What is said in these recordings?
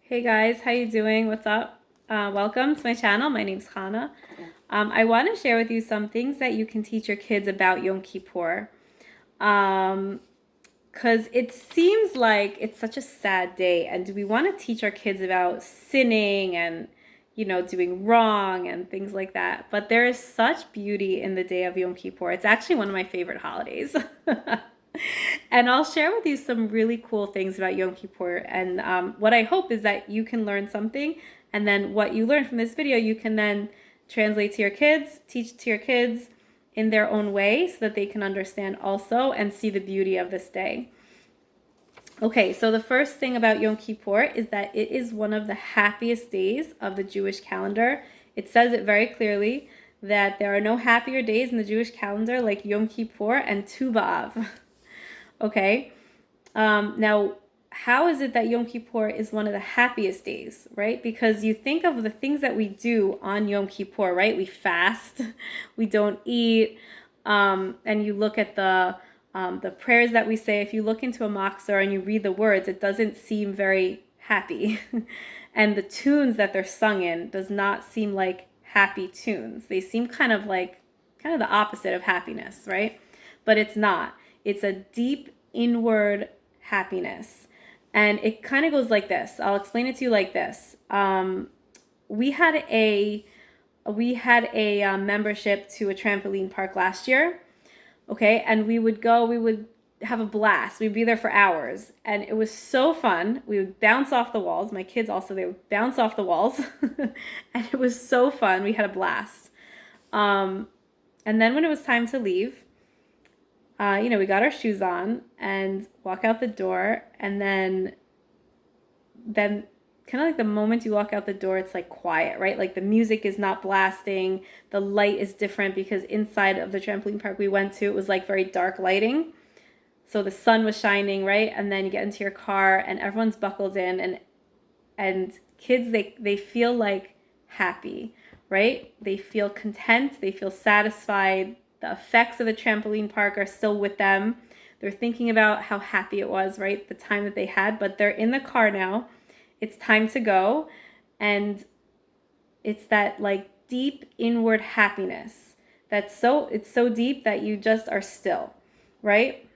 Hey guys, how you doing? What's up? Welcome to my channel. My name's Chana. I want to share with you some things that you can teach your kids about Yom Kippur. Because it seems like it's such a sad day, and we want to teach our kids about sinning and, doing wrong and things like that. But there is such beauty in the day of Yom Kippur. It's actually one of my favorite holidays. And I'll share with you some really cool things about Yom Kippur. And what I hope is that you can learn something. And then what you learn from this video, you can then translate to your kids, teach to your kids in their own way so that they can understand also and see the beauty of this day. Okay, so the first thing about Yom Kippur is that it is one of the happiest days of the Jewish calendar. It says it very clearly that there are no happier days in the Jewish calendar like Yom Kippur and Tu B'Av. Okay, now how is it that Yom Kippur is one of the happiest days, right? Because you think of the things that we do on Yom Kippur, right? We fast, we don't eat, and you look at the prayers that we say. If you look into a machzor and you read the words, it doesn't seem very happy. And the tunes that they're sung in does not seem like happy tunes. They seem kind of the opposite of happiness, right? But it's not. It's a deep inward happiness. And it kind of goes like this. I'll explain it to you like this. We had a membership to a trampoline park last year. Okay, and we would have a blast. We'd be there for hours, and it was so fun. We would bounce off the walls. My kids also, they would bounce off the walls, and it was so fun. We had a blast. And then when it was time to leave, we got our shoes on and walk out the door, and then kind of like the moment you walk out the door, it's like quiet, right? Like the music is not blasting. The light is different because inside of the trampoline park we went to, it was like very dark lighting. So the sun was shining, right? And then you get into your car and everyone's buckled in, and kids, they feel like happy, right? They feel content, they feel satisfied. The effects of the trampoline park are still with them. They're thinking about how happy it was, right? The time that they had, but they're in the car now. It's time to go. And it's that like deep inward happiness it's so deep that you just are still, right?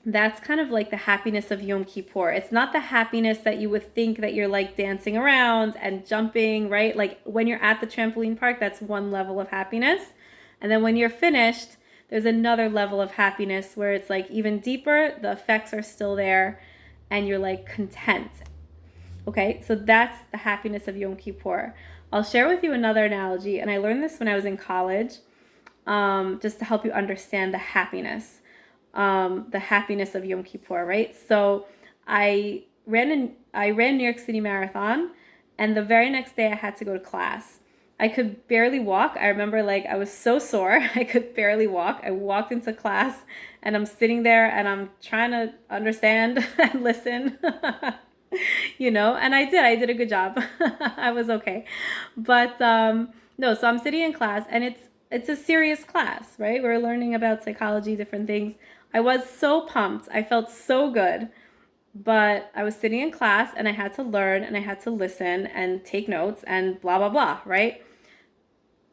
That's kind of like the happiness of Yom Kippur. It's not the happiness that you would think that you're like dancing around and jumping, right? Like when you're at the trampoline park, that's one level of happiness. And then when you're finished, there's another level of happiness where it's like even deeper, the effects are still there, and you're like content. Okay, so that's the happiness of Yom Kippur. I'll share with you another analogy, and I learned this when I was in college, just to help you understand the happiness of Yom Kippur, right? So I ran New York City Marathon, and the very next day I had to go to class. I could barely walk. I remember I was so sore. I could barely walk. I walked into class and I'm sitting there and I'm trying to understand and listen. And I did a good job. I was okay. But no, so I'm sitting in class and it's a serious class, right? We're learning about psychology, different things. I was so pumped. I felt so good. But I was sitting in class and I had to learn and I had to listen and take notes and blah, blah, blah, right?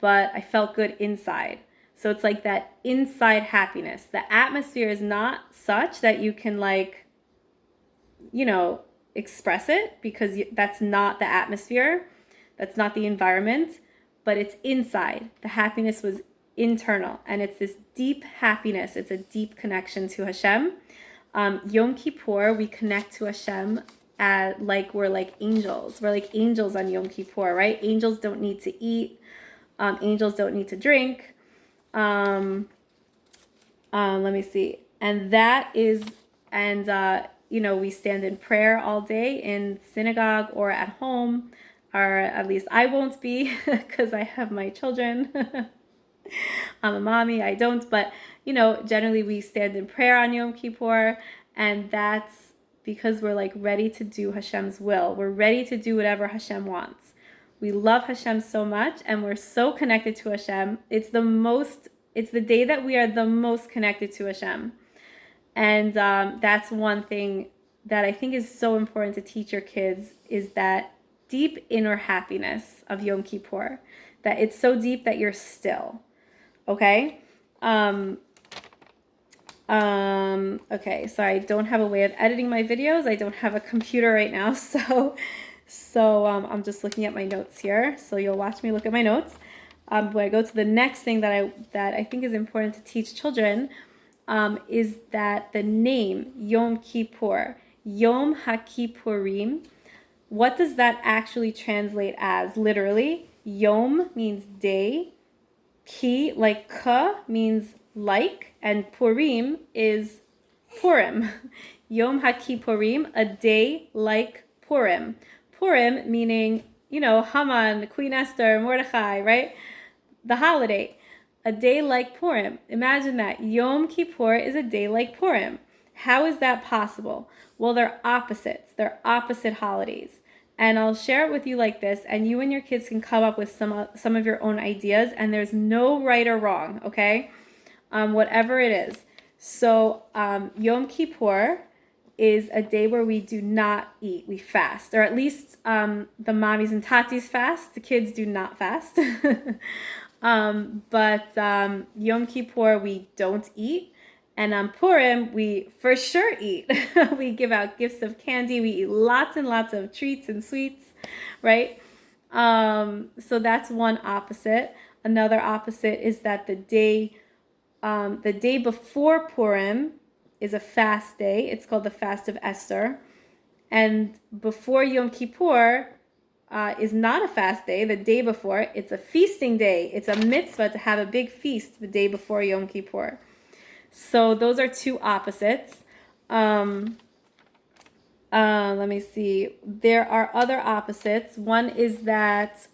But I felt good inside. So it's like that inside happiness. The atmosphere is not such that you can express it because that's not the atmosphere. That's not the environment, but it's inside. The happiness was internal, and it's this deep happiness. It's a deep connection to Hashem. Yom Kippur, we connect to Hashem like we're like angels. We're like angels on Yom Kippur, right? Angels don't need to eat. Angels don't need to drink. Let me see. And we stand in prayer all day in synagogue or at home, or at least I won't be because I have my children. I'm a mommy, I don't, but generally we stand in prayer on Yom Kippur, and that's because we're like ready to do Hashem's will. We're ready to do whatever Hashem wants. We love Hashem so much, and we're so connected to Hashem. It's the day that we are the most connected to Hashem. And that's one thing that I think is so important to teach your kids is that deep inner happiness of Yom Kippur, that it's so deep that you're still, okay? Okay, sorry, I don't have a way of editing my videos. I don't have a computer right now, so I'm just looking at my notes here. So you'll watch me look at my notes. When I go to the next thing that I think is important to teach children, is that the name Yom Kippur, Yom HaKippurim, what does that actually translate as? Literally, Yom means day, Ki, like Ka, means like, and Purim is Purim. Yom HaKippurim, a day like Purim. Purim meaning, Haman, Queen Esther, Mordechai, right? The holiday. A day like Purim. Imagine that. Yom Kippur is a day like Purim. How is that possible? Well, they're opposites. They're opposite holidays. And I'll share it with you like this, and you and your kids can come up with some of your own ideas, and there's no right or wrong, okay? Whatever it is. So Yom Kippur is a day where we do not eat. We fast, or at least the mommies and tatis fast. The kids do not fast. But Yom Kippur, we don't eat. And on Purim, we for sure eat. We give out gifts of candy. We eat lots and lots of treats and sweets, right? So that's one opposite. Another opposite is that the day before Purim is a fast day. It's called the Fast of Esther. And before Yom Kippur is not a fast day. The day before, it's a feasting day. It's a mitzvah to have a big feast the day before Yom Kippur. So those are two opposites. Let me see. There are other opposites. One is that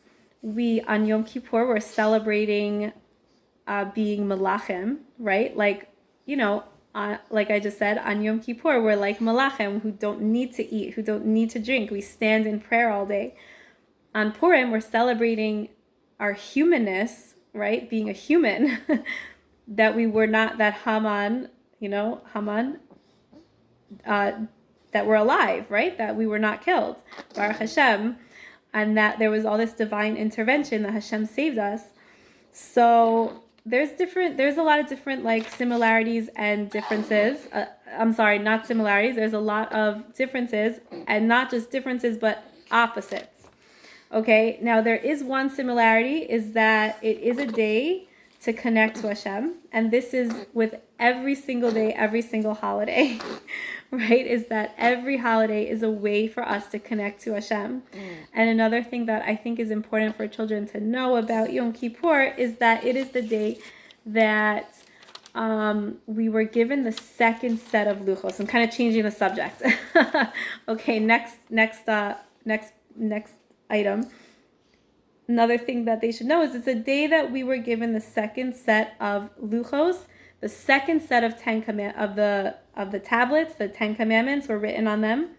on Yom Kippur, we're celebrating being malachim, right? Like I just said, on Yom Kippur, we're like malachim who don't need to eat, who don't need to drink. We stand in prayer all day. On Purim, we're celebrating our humanness, right? Being a human, that we were not that Haman, that we're alive, right? That we were not killed, Baruch Hashem, and that there was all this divine intervention that Hashem saved us. So there's a lot of different similarities and differences. I'm sorry, not similarities. There's a lot of differences, and not just differences, but opposites. Okay, now there is one similarity, is that it is a day to connect to Hashem, and this is with every single day, every single holiday, right? Is that every holiday is a way for us to connect to Hashem. And another thing that I think is important for children to know about Yom Kippur is that it is the day that we were given the second set of luchos. I'm kind of changing the subject. Okay, next item. Another thing that they should know is it's a day that we were given the second set of luchos, the second set of of the tablets. The 10 Commandments were written on them.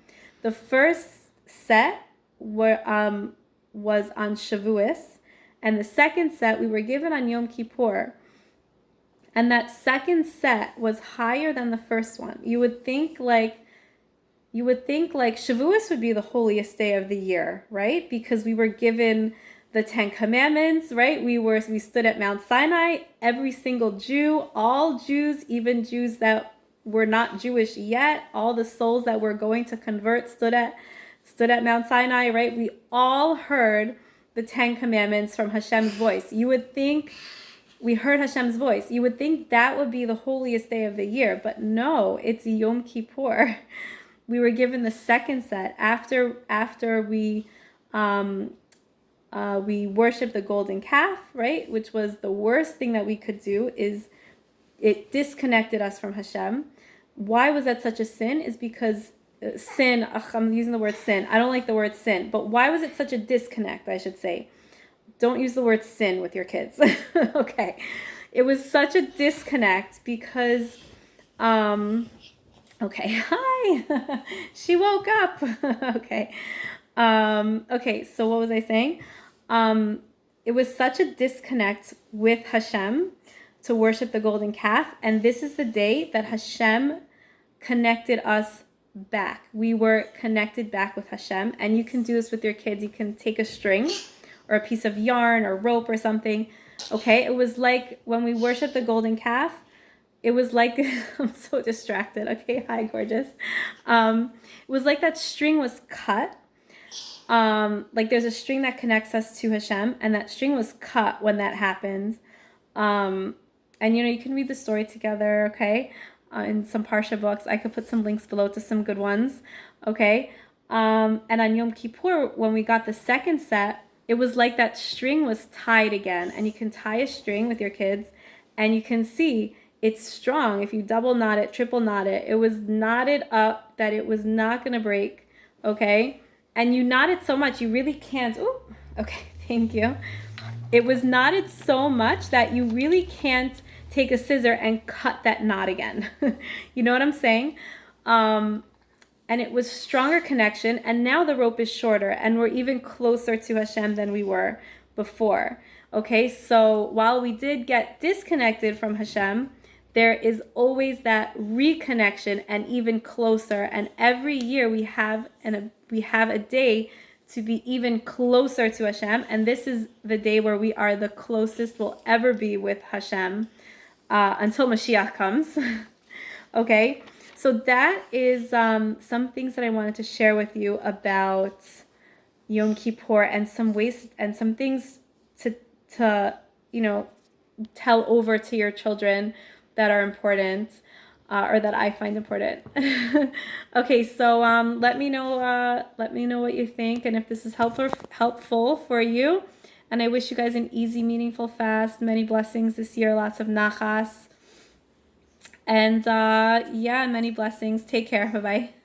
The first set was on Shavuos, and the second set we were given on Yom Kippur. And that second set was higher than the first one. You would think like Shavuos would be the holiest day of the year, right? Because we were given the 10 Commandments, right? We stood at Mount Sinai. Every single Jew, all Jews, even Jews that were not Jewish yet, all the souls that were going to convert stood at Mount Sinai, right? We all heard the 10 Commandments from Hashem's voice. You would think we heard Hashem's voice. You would think that would be the holiest day of the year, but no, it's Yom Kippur. We were given the second set after we worshiped the golden calf, right? Which was the worst thing that we could do. Is it disconnected us from Hashem. Why was that such a sin? Is because sin, I'm using the word sin. I don't like the word sin, but why was it such a disconnect, I should say? Don't use the word sin with your kids. Okay. It was such a disconnect because, okay, hi. She woke up. Okay. Okay, so what was I saying? It was such a disconnect with Hashem to worship the golden calf, and this is the day that Hashem connected us back. We were connected back with Hashem. And you can do this with your kids. You can take a string or a piece of yarn or rope or something. Okay, it was like when we worshiped the golden calf. It was like, I'm so distracted. Okay, hi, gorgeous. It was like that string was cut. Like there's a string that connects us to Hashem, and that string was cut when that happened. And you can read the story together, okay? In some Parsha books. I could put some links below to some good ones, okay? And on Yom Kippur, when we got the second set, it was like that string was tied again. And you can tie a string with your kids, and you can see it's strong. If you double knot it, triple knot it, it was knotted up that it was not going to break, okay? And you knot it so much, you really can't. Ooh, okay, thank you. It was knotted so much that you really can't take a scissor and cut that knot again. You know what I'm saying? And it was stronger connection, and now the rope is shorter, and we're even closer to Hashem than we were before. Okay, so while we did get disconnected from Hashem, there is always that reconnection and even closer. And every year we have a day to be even closer to Hashem. And this is the day where we are the closest we'll ever be with Hashem until Mashiach comes. Okay, so that is some things that I wanted to share with you about Yom Kippur, and some ways and some things to tell over to your children that are important, or that I find important. Okay, so let me know what you think, and if this is helpful for you. And I wish you guys an easy, meaningful fast. Many blessings this year, lots of nachas, and many blessings. Take care. Bye bye.